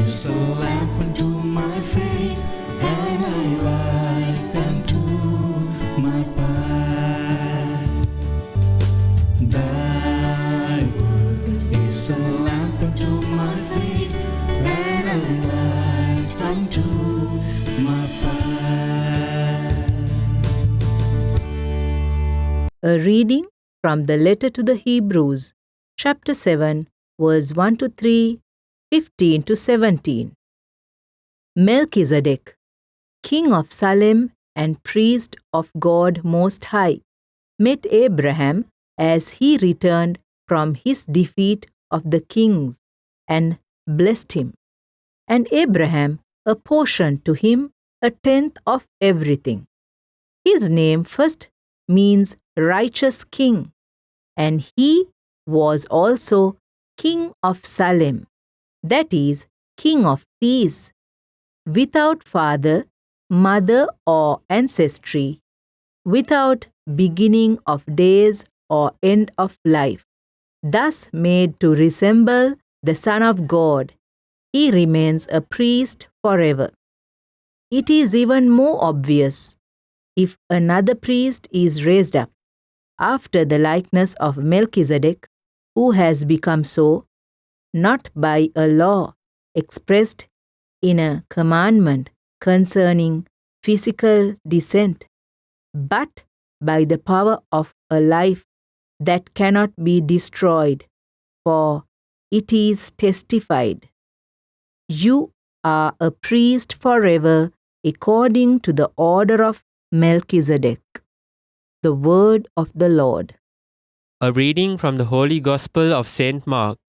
is a lamp unto my feet, and a light unto my path. Thy word is a lamp unto my feet, and a light unto my path. A reading from the letter to the Hebrews, chapter 7, verse 1 to 3, 15 to 17. Melchizedek, king of Salem and priest of God Most High, met Abraham as he returned from his defeat of the kings and blessed him. And Abraham apportioned to him a tenth of everything. His name first means righteous king, and he was also king of Salem, that is, king of peace, without father, mother, or ancestry, without beginning of days or end of life, thus made to resemble the Son of God. He remains a priest forever. It is even more obvious if another priest is raised up after the likeness of Melchizedek, who has become so, not by a law expressed in a commandment concerning physical descent, but by the power of a life that cannot be destroyed, for it is testified, "You are a priest forever according to the order of Melchizedek." The word of the Lord. A reading from the Holy Gospel of St. Mark,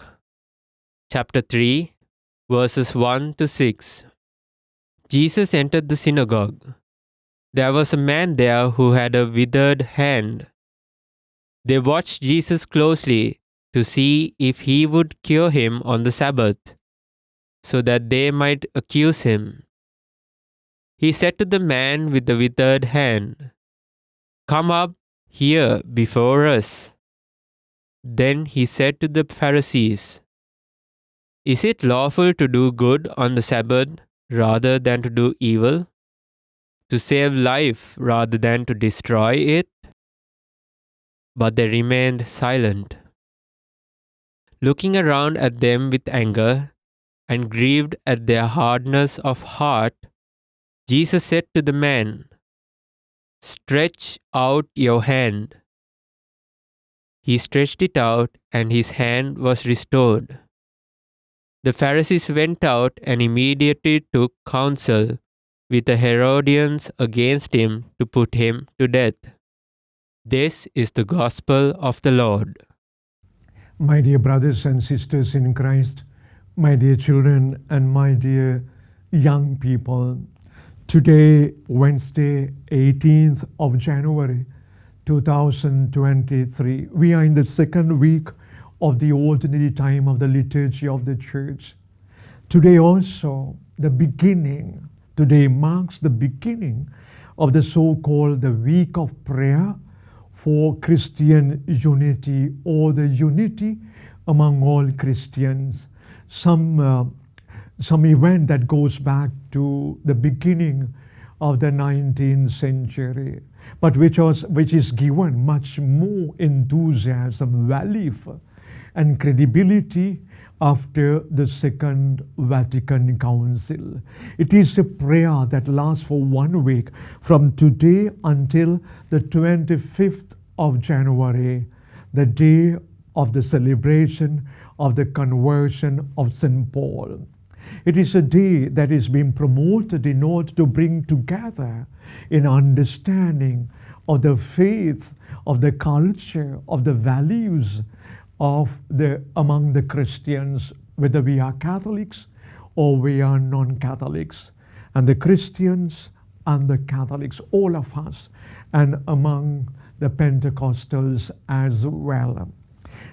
chapter 3, verses 1 to 6. Jesus entered the synagogue. There was a man there who had a withered hand. They watched Jesus closely to see if he would cure him on the Sabbath, so that they might accuse him. He said to the man with the withered hand, "Come up here before us." Then he said to the Pharisees, "Is it lawful to do good on the Sabbath rather than to do evil? To save life rather than to destroy it?" But they remained silent. Looking around at them with anger and grieved at their hardness of heart, Jesus said to the man, "Stretch out your hand." He stretched it out, and his hand was restored. The Pharisees went out and immediately took counsel with the Herodians against him to put him to death. This is the gospel of the Lord. My dear brothers and sisters in Christ, my dear children and my dear young people, today, Wednesday, 18th of January, 2023, we are in the second week of the ordinary time of the liturgy of the Church. Today also, today marks the beginning of the so-called the week of prayer for Christian unity, or the unity among all Christians. Some event that goes back to the beginning of the 19th century, but which is given much more enthusiasm, value, and credibility after the Second Vatican Council. It is a prayer that lasts for 1 week, from today until the 25th of January, the day of the celebration of the conversion of St. Paul. It is a day that is being promoted in order to bring together in understanding of the faith, of the culture, of the values among the Christians, whether we are Catholics or we are non-Catholics, and the Christians and the Catholics, all of us, and among the Pentecostals as well.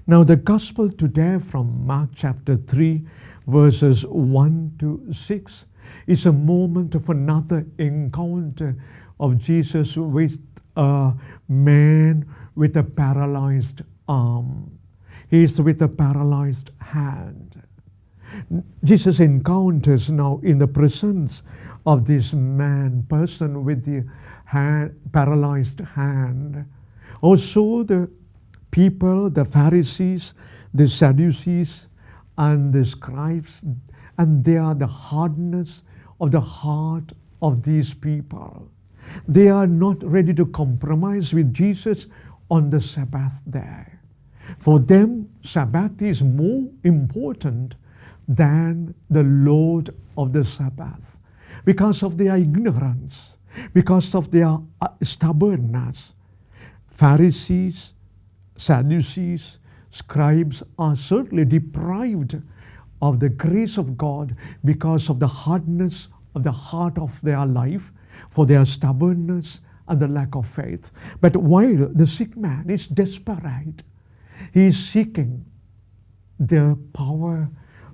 Now, the gospel today from Mark chapter 3, verses 1 to 6, is a moment of another encounter of Jesus with a man with a paralyzed arm. He is with a paralyzed hand. Jesus encounters now in the presence of this person with the paralyzed hand. Also the people, the Pharisees, the Sadducees, and the scribes, and they are the hardness of the heart of these people. They are not ready to compromise with Jesus on the Sabbath day. For them, Sabbath is more important than the Lord of the Sabbath because of their ignorance, because of their stubbornness. Pharisees, Sadducees, scribes are certainly deprived of the grace of God because of the hardness of the heart of their life, for their stubbornness and the lack of faith. But while the sick man is desperate, he is seeking the power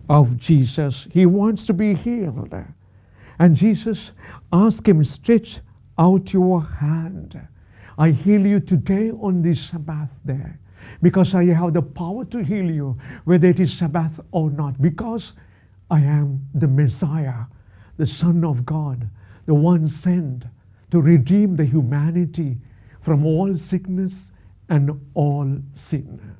of Jesus. He wants to be healed. And Jesus asked him, stretch out your hand. I heal you today on this Sabbath day, because I have the power to heal you, whether it is Sabbath or not, because I am the Messiah, the Son of God, the one sent to redeem the humanity from all sickness and all sin.